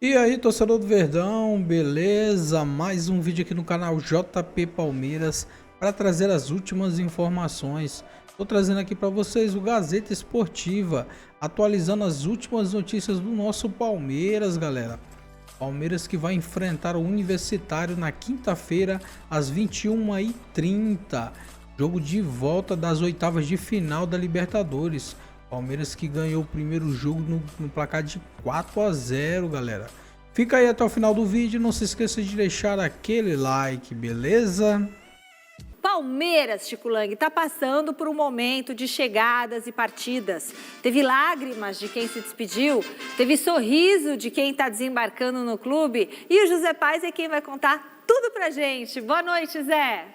E aí, torcedor do Verdão, beleza? Mais um vídeo aqui no canal JP Palmeiras para trazer as últimas informações. Estou trazendo aqui para vocês o Gazeta Esportiva, atualizando as últimas notícias do nosso Palmeiras, galera. Palmeiras que vai enfrentar o Universitário na quinta-feira às 21h30. Jogo de volta das oitavas de final da Libertadores. Palmeiras que ganhou o primeiro jogo no placar de 4-0, galera. Fica aí até o final do vídeo, não se esqueça de deixar aquele like, beleza? Palmeiras, Chico Lang, está passando por um momento de chegadas e partidas. Teve lágrimas de quem se despediu, teve sorriso de quem está desembarcando no clube. E o José Paz é quem vai contar tudo pra gente. Boa noite, Zé.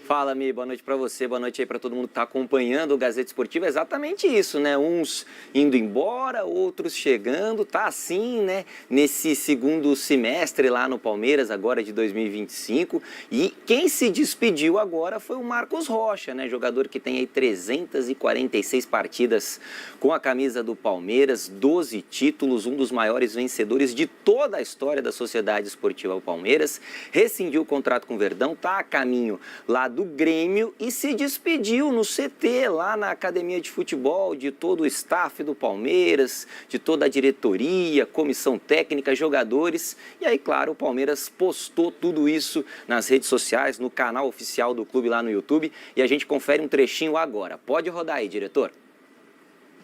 Fala, Mi, boa noite para você, boa noite aí para todo mundo que está acompanhando o Gazeta Esportiva. É exatamente isso, né? Uns indo embora, outros chegando, tá assim, né? Nesse segundo semestre lá no Palmeiras, agora de 2025. E quem se despediu agora foi o Marcos Rocha, né? Jogador que tem aí 346 partidas com a camisa do Palmeiras, 12 títulos, um dos maiores vencedores de toda a história da Sociedade Esportiva Palmeiras. Rescindiu o contrato com o Verdão, tá a caminho lá do Grêmio e se despediu no CT, lá na academia de futebol, de todo o staff do Palmeiras, de toda a diretoria, comissão técnica, jogadores. E aí, claro, o Palmeiras postou tudo isso nas redes sociais, no canal oficial do clube lá no YouTube. E a gente confere um trechinho agora. Pode rodar aí, diretor.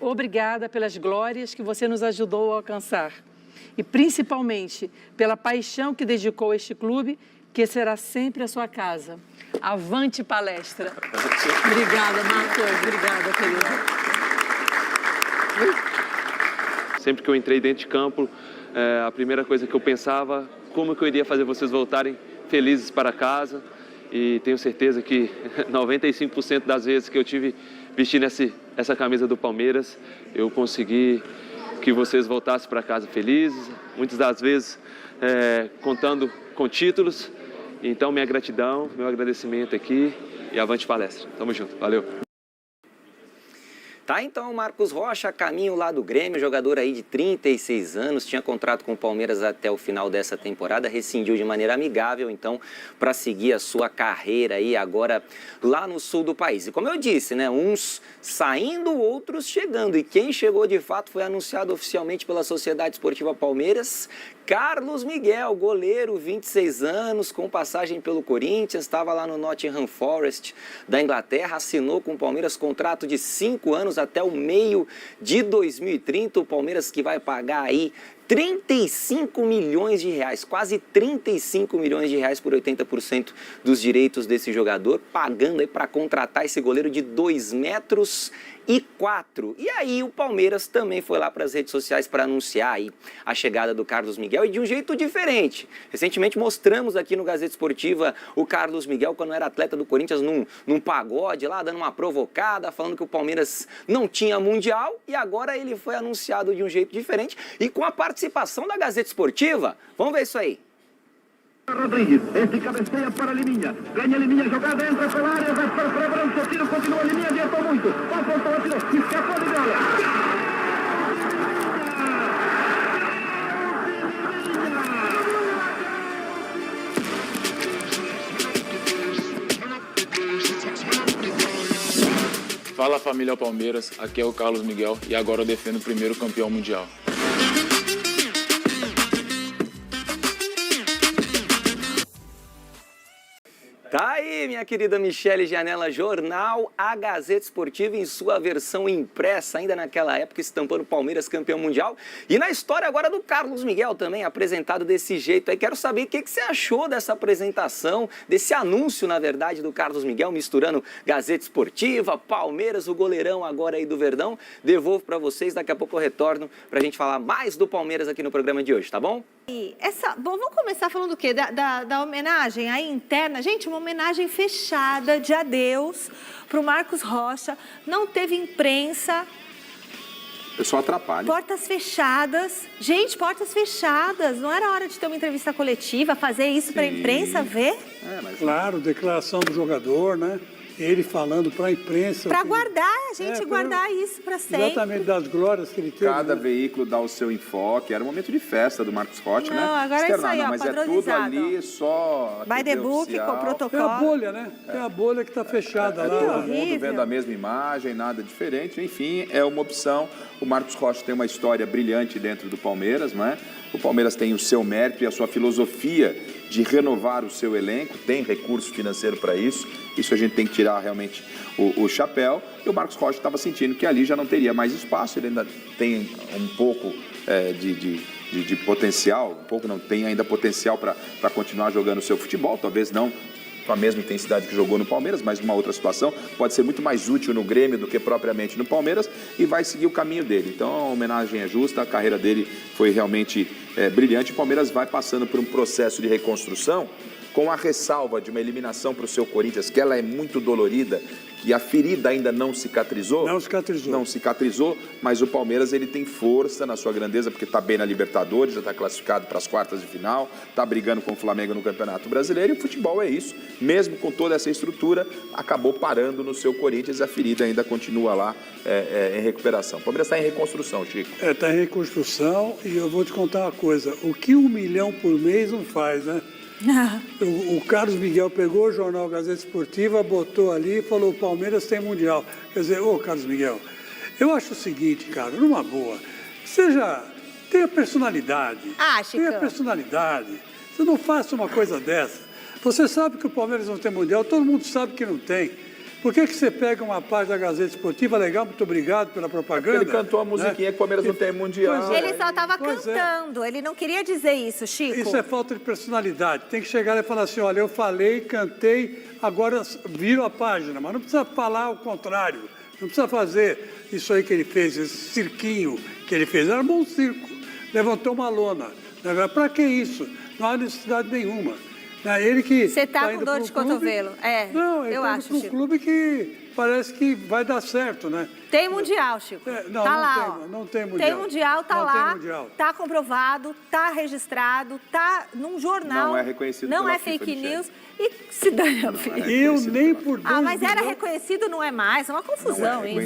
Obrigada pelas glórias que você nos ajudou a alcançar. E principalmente pela paixão que dedicou a este clube, que será sempre a sua casa. Avante palestra. Obrigada, Marcos. Obrigada, querido. Sempre que eu entrei dentro de campo, a primeira coisa que eu pensava, como que eu iria fazer vocês voltarem felizes para casa. E tenho certeza que 95% das vezes que eu tive vestindo essa camisa do Palmeiras, eu consegui que vocês voltassem para casa felizes, muitas das vezes contando com títulos. Então, minha gratidão, meu agradecimento aqui e avante palestra. Tamo junto, valeu. Tá, então, Marcos Rocha, caminho lá do Grêmio, jogador aí de 36 anos, tinha contrato com o Palmeiras até o final dessa temporada, rescindiu de maneira amigável, então, para seguir a sua carreira aí agora lá no sul do país. E como eu disse, né, uns saindo, outros chegando. E quem chegou de fato foi anunciado oficialmente pela Sociedade Esportiva Palmeiras, Carlos Miguel, goleiro, 26 anos, com passagem pelo Corinthians, estava lá no Nottingham Forest da Inglaterra, assinou com o Palmeiras contrato de 5 anos até o meio de 2030, o Palmeiras que vai pagar aí 35 milhões de reais, quase 35 milhões de reais por 80% dos direitos desse jogador, pagando aí para contratar esse goleiro de 2,4 metros. E aí o Palmeiras também foi lá para as redes sociais para anunciar aí a chegada do Carlos Miguel e de um jeito diferente. Recentemente mostramos aqui no Gazeta Esportiva o Carlos Miguel quando era atleta do Corinthians num pagode lá, dando uma provocada, falando que o Palmeiras não tinha mundial e agora ele foi anunciado de um jeito diferente e com a participação da Gazeta Esportiva. Vamos ver isso aí. Rodríguez, este cabeceia para Liminha, ganha Liminha, jogada, entra pela área, vai para Branco, tiro, continua Liminha, adiantou muito, apontou, atirou, escapou de bola. Fala família Palmeiras, aqui é o Carlos Miguel e agora eu defendo o primeiro campeão mundial. Tá aí, minha querida Michele Janela, jornal A Gazeta Esportiva em sua versão impressa, ainda naquela época, estampando Palmeiras campeão mundial. E na história agora do Carlos Miguel também, apresentado desse jeito aí. Quero saber o que você achou dessa apresentação, desse anúncio, na verdade, do Carlos Miguel, misturando Gazeta Esportiva, Palmeiras, o goleirão agora aí do Verdão. Devolvo para vocês, daqui a pouco eu retorno pra gente falar mais do Palmeiras aqui no programa de hoje, tá bom? Bom, vamos começar falando do quê? Da homenagem aí interna. Gente, uma homenagem fechada de adeus para o Marcos Rocha. Não teve imprensa. Eu só atrapalho. Portas fechadas. Gente, portas fechadas. Não era hora de ter uma entrevista coletiva, fazer isso para a imprensa ver? Mas... Claro, declaração do jogador, né? ele falando para a imprensa. Para guardar, a gente guardar isso para sempre. Exatamente, das glórias que ele teve. Cada veículo dá o seu enfoque. Era um momento de festa do Marcos Rocha, né? Não, agora é isso aí, ó, mas é tudo padronizado. ali, só... By the book, oficial. com É protocolo. a bolha, né? É a bolha que está fechada lá. Todo horrível. mundo vendo a mesma imagem, nada diferente. Enfim, é uma opção. O Marcos Rocha tem uma história brilhante dentro do Palmeiras, não é? O Palmeiras tem o seu mérito e a sua filosofia de renovar o seu elenco, tem recurso financeiro para isso. Isso a gente tem que tirar realmente o chapéu. E o Marcos Rocha estava sentindo que ali já não teria mais espaço. Ele ainda tem um pouco de potencial, um pouco não tem ainda potencial para continuar jogando o seu futebol, talvez não com a mesma intensidade que jogou no Palmeiras, mas numa outra situação, pode ser muito mais útil no Grêmio do que propriamente no Palmeiras e vai seguir o caminho dele. Então a homenagem é justa, a carreira dele foi realmente brilhante. O Palmeiras vai passando por um processo de reconstrução com a ressalva de uma eliminação para o seu Corinthians, que ela é muito dolorida, que a ferida ainda não cicatrizou. Não cicatrizou. Não cicatrizou, mas o Palmeiras ele tem força na sua grandeza, porque está bem na Libertadores, já está classificado para as quartas de final, está brigando com o Flamengo no Campeonato Brasileiro, e o futebol é isso. Mesmo com toda essa estrutura, acabou parando no seu Corinthians, a ferida ainda continua lá em recuperação. O Palmeiras está em reconstrução, Chico. Está em reconstrução e eu vou te contar uma coisa, o que 1 milhão por mês não faz, né? O Carlos Miguel pegou o jornal Gazeta Esportiva, botou ali e falou: o Palmeiras tem Mundial. Quer dizer, Carlos Miguel, eu acho o seguinte, cara, numa boa, tenha personalidade. Tenha personalidade. Você não faça uma coisa dessa. Você sabe que o Palmeiras não tem Mundial, todo mundo sabe que não tem. Por que você pega uma parte da Gazeta Esportiva, legal, muito obrigado pela propaganda. Ele cantou a musiquinha que o Palmeiras não tem Mundial. Ele só estava cantando, ele não queria dizer isso, Chico. Isso é falta de personalidade. Tem que chegar e falar assim, olha, eu falei, cantei, agora viro a página. Mas não precisa falar o contrário. Não precisa fazer isso aí que ele fez, esse cirquinho que ele fez. Era um bom circo. Levantou uma lona. Para que isso? Não há necessidade nenhuma. Ele que você está com dor de cotovelo. Não, ele eu acho, um Chico. clube que parece que vai dar certo, né? Tem Mundial, Chico. Não, tá não lá, tem, não tem Mundial. Tem Mundial, tá não lá, tem mundial. tá comprovado, tá registrado, tá num jornal. Não é reconhecido Não pela é FIFA, fake Michele. news. E se dane a vida. Eu nem por 2 mas era milhões... reconhecido, não é mais. É uma confusão, hein?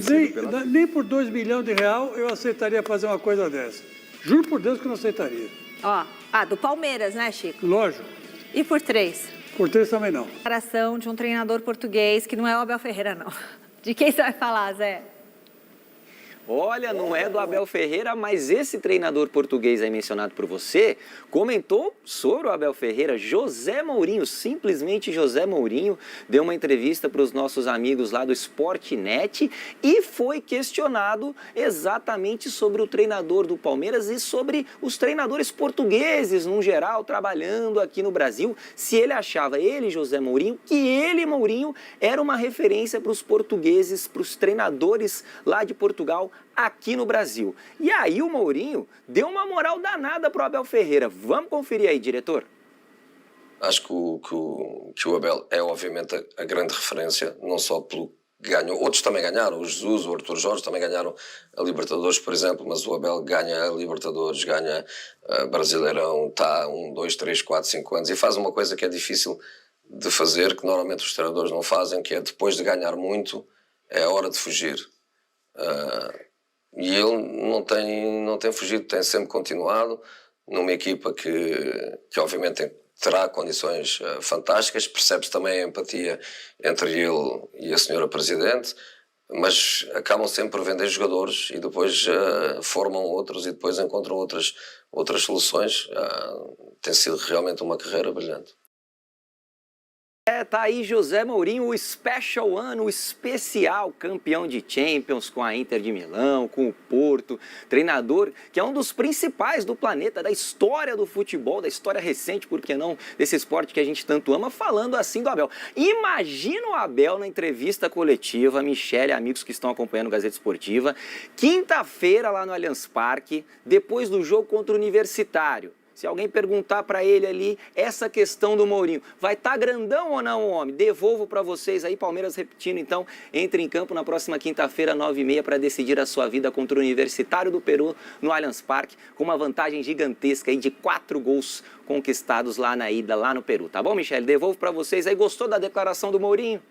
Nem por 2 milhões de reais eu aceitaria fazer uma coisa dessa. Juro por Deus que não aceitaria. Do Palmeiras, né, Chico? Lógico. E por 3? Por 3 também não. Declaração de um treinador português, que não é o Abel Ferreira, não. De quem você vai falar, Zé? Olha, não é do Abel Ferreira, mas esse treinador português aí mencionado por você comentou sobre o Abel Ferreira. José Mourinho, simplesmente José Mourinho, deu uma entrevista para os nossos amigos lá do Sportnet e foi questionado exatamente sobre o treinador do Palmeiras e sobre os treinadores portugueses, no geral, trabalhando aqui no Brasil. Se ele achava, José Mourinho, que ele, Mourinho, era uma referência para os portugueses, para os treinadores lá de Portugal, aqui no Brasil. E aí o Mourinho deu uma moral danada para o Abel Ferreira. Vamos conferir aí, diretor? Acho que o Abel é obviamente a grande referência, não só pelo que ganhou, outros também ganharam, o Jesus, o Arthur Jorge também ganharam a Libertadores, por exemplo, mas o Abel ganha a Libertadores, ganha a Brasileirão, está 1, 2, 3, 4, 5 anos e faz uma coisa que é difícil de fazer, que normalmente os treinadores não fazem, que é depois de ganhar muito, é a hora de fugir. E ele não tem fugido, tem sempre continuado numa equipa que obviamente terá condições fantásticas, percebe-se também a empatia entre ele e a senhora Presidente, mas acabam sempre por vender jogadores e depois formam outros e depois encontram outras soluções. Tem sido realmente uma carreira brilhante. Tá aí José Mourinho, o Special One, o especial campeão de Champions com a Inter de Milão, com o Porto, treinador que é um dos principais do planeta, da história do futebol, da história recente, por que não, desse esporte que a gente tanto ama, falando assim do Abel. Imagina o Abel na entrevista coletiva, Michele, amigos que estão acompanhando a Gazeta Esportiva, quinta-feira lá no Allianz Parque, depois do jogo contra o Universitário. Se alguém perguntar para ele ali essa questão do Mourinho, vai estar grandão ou não, homem? Devolvo para vocês aí, Palmeiras repetindo, então, entre em campo na próxima quinta-feira, 9h30, para decidir a sua vida contra o Universitário do Peru, no Allianz Parque, com uma vantagem gigantesca aí de 4 gols conquistados lá na ida, lá no Peru. Tá bom, Michele? Devolvo para vocês aí. Gostou da declaração do Mourinho?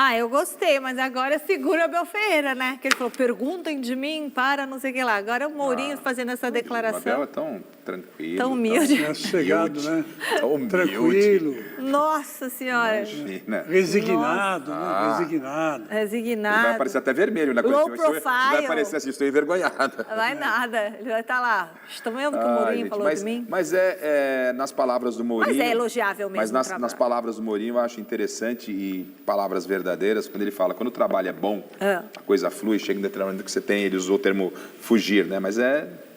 Ah, eu gostei, mas agora segura o Abel Ferreira, né? Que ele falou, perguntem de mim para não sei o que lá. Agora o Mourinho fazendo essa declaração. O Abel é tão tranquilo. Tão humilde. É sossegado, né? Tão humilde. Tranquilo. Nossa Senhora. Imagina. Resignado, né? Resignado. Ele Resignado. vai aparecer até vermelho na Low coletiva. Vai profile. aparecer assim, estou envergonhada. Vai nada. Ele vai estar lá. Estão vendo que o Mourinho falou de mim? Mas nas palavras do Mourinho... Mas é elogiável mesmo. Mas nas palavras do Mourinho eu acho interessante e palavras verdadeiras, quando ele fala, quando o trabalho é bom, a coisa flui, chega um determinado momento que você tem, ele usou o termo fugir, né? Mas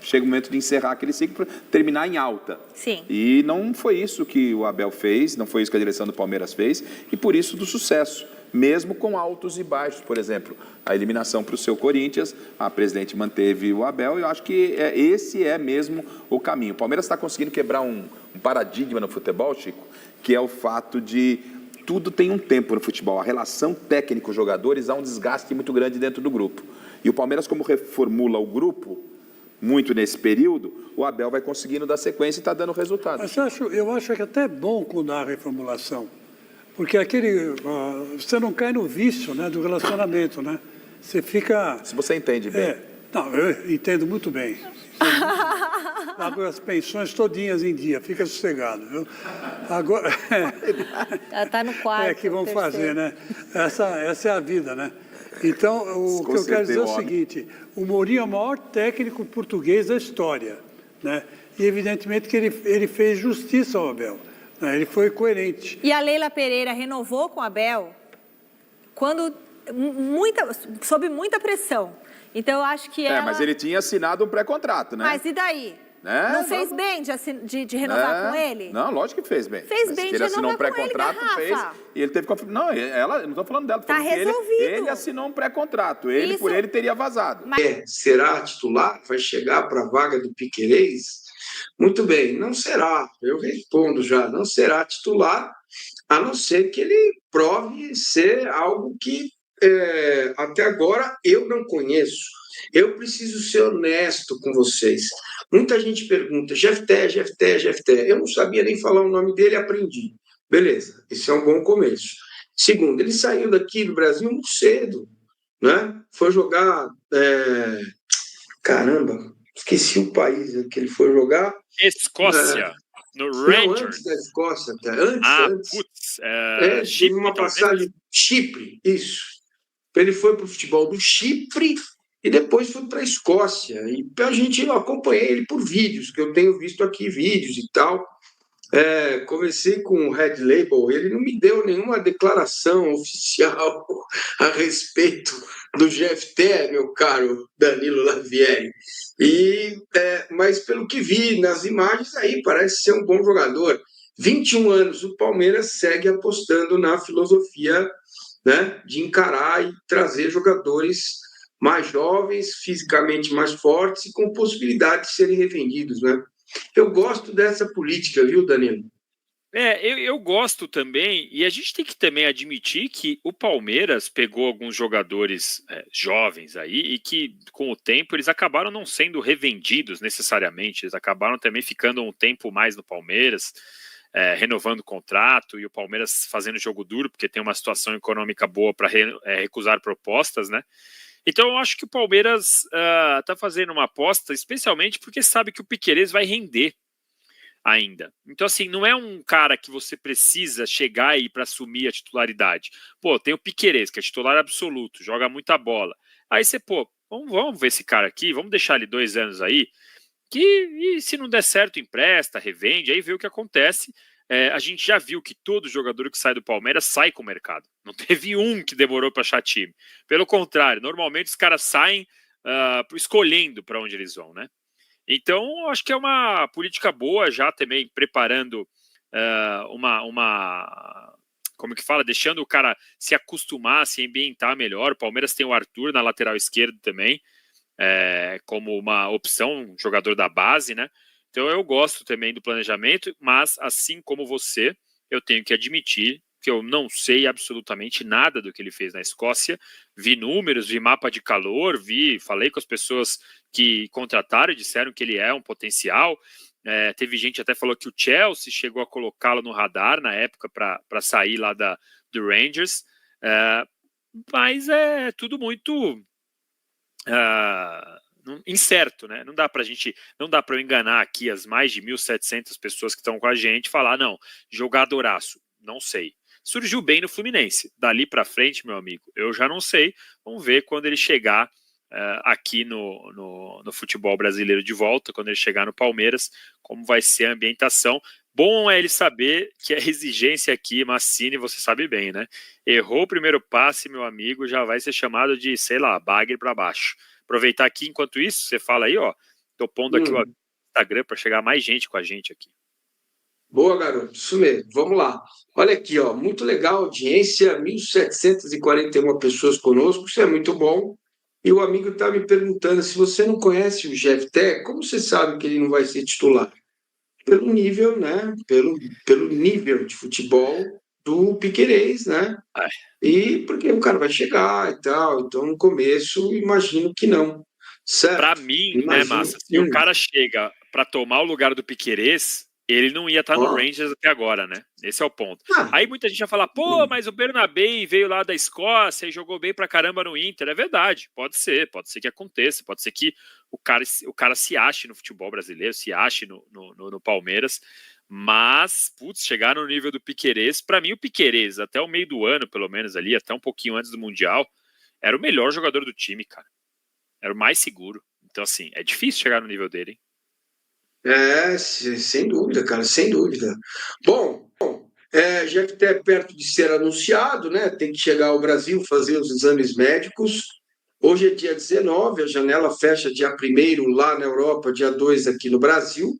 chega o momento de encerrar aquele ciclo para terminar em alta. Sim. E não foi isso que o Abel fez, não foi isso que a direção do Palmeiras fez, e por isso do sucesso, mesmo com altos e baixos. Por exemplo, a eliminação para o seu Corinthians, a presidente manteve o Abel, e eu acho que esse é mesmo o caminho. O Palmeiras está conseguindo quebrar um paradigma no futebol, Chico, que é o fato de tudo tem um tempo no futebol. A relação técnico-jogadores há um desgaste muito grande dentro do grupo. E o Palmeiras, como reformula o grupo, muito nesse período, o Abel vai conseguindo dar sequência e está dando resultado. Mas eu acho que até é bom quando há reformulação, porque você não cai no vício, né, do relacionamento, né? Você fica... Se você entende bem. Não, eu entendo muito bem. Pago as pensões todinhas em dia, fica sossegado, viu? Agora... Ela está no quarto. Que vão fazer, né? Essa é a vida, né? Então, o que eu quero dizer é o seguinte, o Mourinho é o maior técnico português da história, né? E evidentemente que ele fez justiça ao Abel, né? Ele foi coerente. E a Leila Pereira renovou com o Abel sob muita pressão. Então, eu acho que ela... mas ele tinha assinado um pré-contrato, né? Mas e daí? Não fez bem de renovar com ele? Não, lógico que fez bem. Fez bem de ele assinou um renovar com ele, pré-contrato, fez, e ele teve confirmação. Não, eu não estou falando dela, tá resolvido. ele assinou um pré-contrato, por ele teria vazado. Será titular? Vai chegar para a vaga do Piquerez? Muito bem, não será. Eu respondo já, não será titular, a não ser que ele prove ser algo que até agora eu não conheço. Eu preciso ser honesto com vocês. Muita gente pergunta, Jefté. Eu não sabia nem falar o nome dele, aprendi. Beleza, esse é um bom começo. Segundo, ele saiu daqui do Brasil muito cedo, né? Foi jogar... Caramba, esqueci o país que ele foi jogar. Escócia, no Rangers. Não, antes da Escócia, antes. Putz, Chipre, uma passagem... Chipre, isso. Ele foi para o futebol do Chipre e depois foi para a Escócia. E eu acompanhei ele por vídeos, que eu tenho visto aqui vídeos e tal. Conversei com o Red Label, ele não me deu nenhuma declaração oficial a respeito do Jefté, meu caro Danilo Lavieri. Mas pelo que vi nas imagens aí, parece ser um bom jogador. 21 anos, o Palmeiras segue apostando na filosofia, né, de encarar e trazer jogadores mais jovens, fisicamente mais fortes e com possibilidade de serem revendidos, né? Eu gosto dessa política, viu, Danilo? Eu gosto também, e a gente tem que também admitir que o Palmeiras pegou alguns jogadores jovens aí e que, com o tempo, eles acabaram não sendo revendidos necessariamente, eles acabaram também ficando um tempo mais no Palmeiras, renovando o contrato, e o Palmeiras fazendo jogo duro, porque tem uma situação econômica boa para recusar propostas, né? Então eu acho que o Palmeiras está fazendo uma aposta, especialmente porque sabe que o Piquerez vai render ainda. Então, assim, não é um cara que você precisa chegar aí para assumir a titularidade. Pô, tem o Piquerez, que é titular absoluto, joga muita bola. Aí você, vamos ver esse cara aqui, vamos deixar ele 2 anos aí, e se não der certo, empresta, revende, aí vê o que acontece. A gente já viu que todo jogador que sai do Palmeiras sai com o mercado. Não teve um que demorou para achar time. Pelo contrário, normalmente os caras saem escolhendo para onde eles vão, né? Então, acho que é uma política boa já também, preparando como que fala? Deixando o cara se acostumar, se ambientar melhor. O Palmeiras tem o Arthur na lateral esquerda também, como uma opção, jogador da base, né? Então eu gosto também do planejamento, mas assim como você, eu tenho que admitir que eu não sei absolutamente nada do que ele fez na Escócia. Vi números, vi mapa de calor, falei com as pessoas que contrataram e disseram que ele é um potencial. Teve gente até falou que o Chelsea chegou a colocá-lo no radar na época para sair lá do Rangers. Mas é tudo muito incerto, né? Não dá para eu enganar aqui as mais de 1.700 pessoas que estão com a gente e falar, não, jogadoraço, não sei. Surgiu bem no Fluminense. Dali para frente, meu amigo, eu já não sei. Vamos ver quando ele chegar aqui no futebol brasileiro de volta, quando ele chegar no Palmeiras, como vai ser a ambientação. Bom é ele saber que a exigência aqui, Massini, você sabe bem, né? Errou o primeiro passe, meu amigo, já vai ser chamado de, sei lá, bagre para baixo. Aproveitar aqui, enquanto isso, você fala aí, ó, tô pondo aqui o Instagram para chegar mais gente com a gente aqui. Boa, garoto, isso mesmo. Vamos lá. Olha aqui, ó, muito legal a audiência, 1.741 pessoas conosco, isso é muito bom. E o amigo está me perguntando, se você não conhece o Jefté, como você sabe que ele não vai ser titular? Pelo nível, né? Pelo nível de futebol do Piquerez, né? E porque o cara vai chegar e tal, então no começo imagino que não. Certo? Para mim, né, Massa, se o cara chega para tomar o lugar do Piquerez, ele não ia estar no Rangers até agora, né? Esse é o ponto. Aí muita gente vai falar, pô, mas o Bernabé veio lá da Escócia e jogou bem pra caramba no Inter. É verdade, pode ser que aconteça, pode ser que o cara se ache no futebol brasileiro, se ache no Palmeiras, mas, putz, chegar no nível do Piquerez, pra mim o Piquerez, até o meio do ano, pelo menos ali, até um pouquinho antes do Mundial, era o melhor jogador do time, cara. Era o mais seguro. Então, assim, é difícil chegar no nível dele, hein? Sem dúvida, cara, sem dúvida. Bom, já que está perto de ser anunciado, né? Tem que chegar ao Brasil, fazer os exames médicos. Hoje é dia 19, a janela fecha dia 1º lá na Europa, dia 2 aqui no Brasil.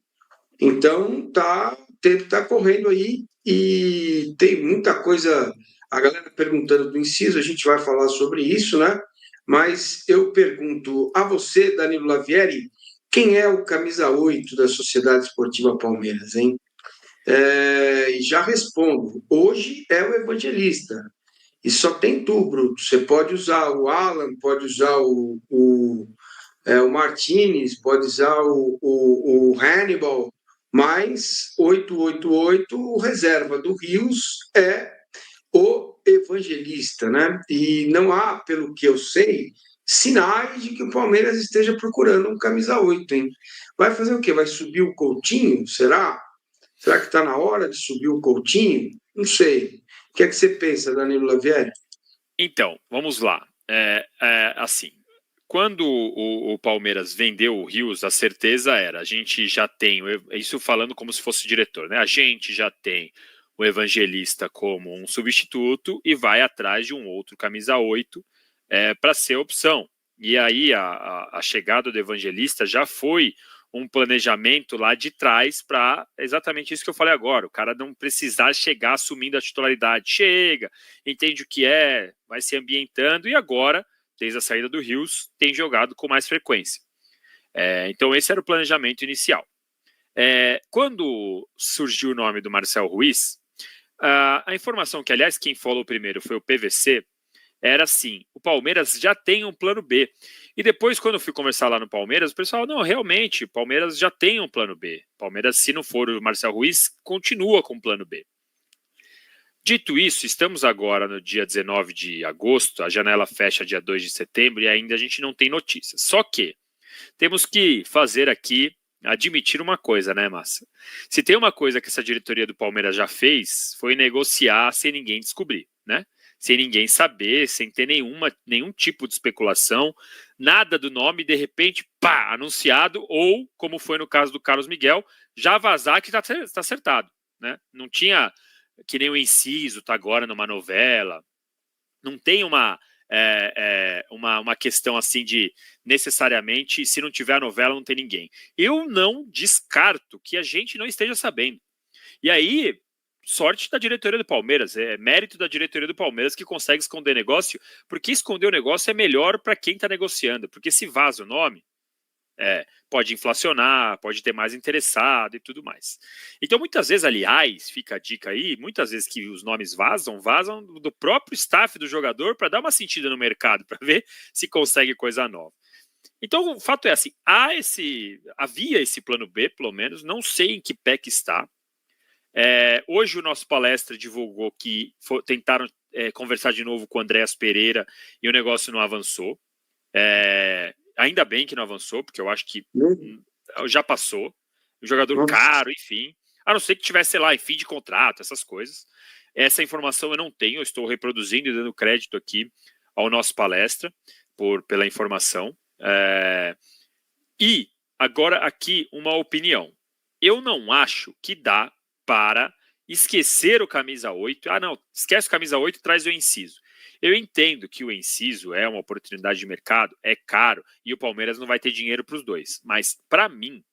Então, o tempo está correndo aí e tem muita coisa. A galera perguntando do inciso, a gente vai falar sobre isso, né? Mas eu pergunto a você, Danilo Lavieri, quem é o camisa 8 da Sociedade Esportiva Palmeiras, hein? E já respondo, hoje é o Evangelista. E só tem tu, Bruto. Você pode usar o Alan, pode usar o Martinez, pode usar o Hannibal, mas 888, o reserva do Rios é o Evangelista, né? E não há, pelo que eu sei, sinais de que o Palmeiras esteja procurando um camisa 8, hein? Vai fazer o quê? Vai subir o Coutinho? Será? Será que está na hora de subir o Coutinho? Não sei. O que é que você pensa, Danilo Lavieri? Então, vamos lá. Assim, quando o Palmeiras vendeu o Rios, a certeza era, a gente já tem, isso falando como se fosse diretor, né? A gente já tem o Evangelista como um substituto e vai atrás de um outro camisa 8 para ser opção. E aí a chegada do Evangelista já foi um planejamento lá de trás para exatamente isso que eu falei agora, o cara não precisar chegar assumindo a titularidade, chega, entende o que vai se ambientando e agora, desde a saída do Rios, tem jogado com mais frequência. Então esse era o planejamento inicial. Quando surgiu o nome do Marcel Ruiz, a informação que, aliás, quem falou primeiro foi o PVC, era assim, o Palmeiras já tem um plano B. E depois, quando eu fui conversar lá no Palmeiras, o pessoal, não, realmente, o Palmeiras já tem um plano B. O Palmeiras, se não for o Marcel Ruiz, continua com o plano B. Dito isso, estamos agora no dia 19 de agosto, a janela fecha dia 2 de setembro e ainda a gente não tem notícias. Só que temos que fazer aqui, admitir uma coisa, né, Massa? Se tem uma coisa que essa diretoria do Palmeiras já fez, foi negociar sem ninguém descobrir, né? Sem ninguém saber, sem ter nenhum tipo de especulação, nada do nome, de repente, pá, anunciado, ou, como foi no caso do Carlos Miguel, já vazar que está acertado, né? Não tinha, que nem o inciso, tá agora numa novela, não tem uma questão assim de, necessariamente, se não tiver a novela, não tem ninguém. Eu não descarto que a gente não esteja sabendo. E aí, sorte da diretoria do Palmeiras, é mérito da diretoria do Palmeiras que consegue esconder negócio, porque esconder o negócio é melhor para quem está negociando, porque se vaza o nome, pode inflacionar, pode ter mais interessado e tudo mais. Então, muitas vezes, aliás, fica a dica aí, muitas vezes que os nomes vazam do próprio staff do jogador para dar uma sentida no mercado, para ver se consegue coisa nova. Então, o fato é assim, havia esse plano B, pelo menos, não sei em que pé que está. Hoje o nosso palestra divulgou que tentaram conversar de novo com o Andréas Pereira e o negócio não avançou. Ainda bem que não avançou, porque eu acho que já passou. Um jogador caro, enfim. A não ser que tivesse, sei lá, em fim de contrato, essas coisas. Essa informação eu não tenho, eu estou reproduzindo e dando crédito aqui ao nosso palestra pela informação. E agora aqui uma opinião. Eu não acho que dá para esquecer o camisa 8. Ah, não, esquece o camisa 8 e traz o Enciso. Eu entendo que o Enciso é uma oportunidade de mercado, é caro, e o Palmeiras não vai ter dinheiro para os dois. Mas, para mim,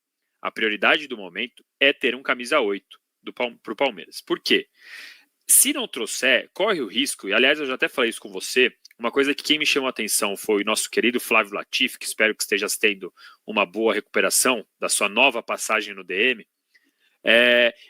a prioridade do momento é ter um camisa 8 para o Palmeiras. Por quê? Se não trouxer, corre o risco, e aliás eu já até falei isso com você, uma coisa que quem me chamou a atenção foi o nosso querido Flávio Latif, que espero que esteja tendo uma boa recuperação da sua nova passagem no DM.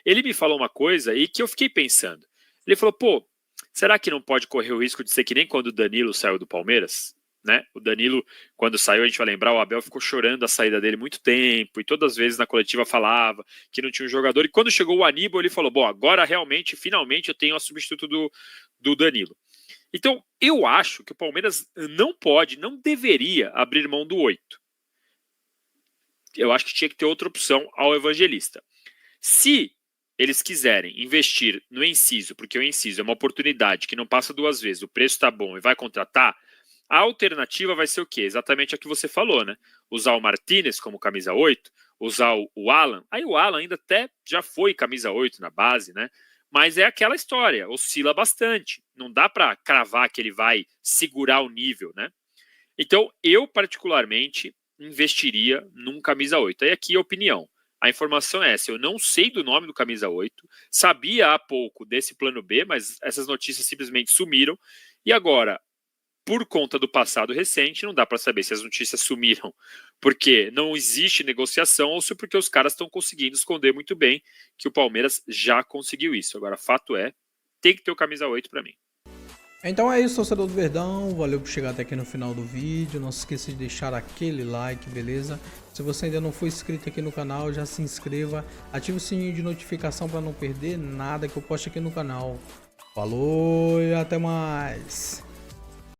Ele me falou uma coisa e que eu fiquei pensando. Ele falou, pô, será que não pode correr o risco de ser que nem quando o Danilo saiu do Palmeiras? Né? O Danilo, quando saiu, a gente vai lembrar, o Abel ficou chorando a saída dele muito tempo, e todas as vezes na coletiva falava que não tinha um jogador, e quando chegou o Aníbal, ele falou, bom, agora realmente, finalmente eu tenho a substituto do Danilo. Então, eu acho que o Palmeiras não pode, não deveria abrir mão do 8. Eu acho que tinha que ter outra opção ao Evangelista. Se eles quiserem investir no Enciso, porque o Enciso é uma oportunidade que não passa duas vezes, o preço está bom e vai contratar, a alternativa vai ser o quê? Exatamente a que você falou, né? Usar o Martínez como camisa 8, usar o Alan. Aí o Alan ainda até já foi camisa 8 na base, né? Mas é aquela história, oscila bastante. Não dá para cravar que ele vai segurar o nível, né? Então, eu particularmente investiria num camisa 8. Aí aqui a opinião. A informação é essa, eu não sei do nome do camisa 8, sabia há pouco desse plano B, mas essas notícias simplesmente sumiram. E agora, por conta do passado recente, não dá para saber se as notícias sumiram porque não existe negociação ou se porque os caras estão conseguindo esconder muito bem que o Palmeiras já conseguiu isso. Agora, fato é, tem que ter o camisa 8 para mim. Então é isso, torcedor do Verdão. Valeu por chegar até aqui no final do vídeo. Não se esqueça de deixar aquele like, beleza? Se você ainda não for inscrito aqui no canal, já se inscreva. Ative o sininho de notificação para não perder nada que eu poste aqui no canal. Falou e até mais!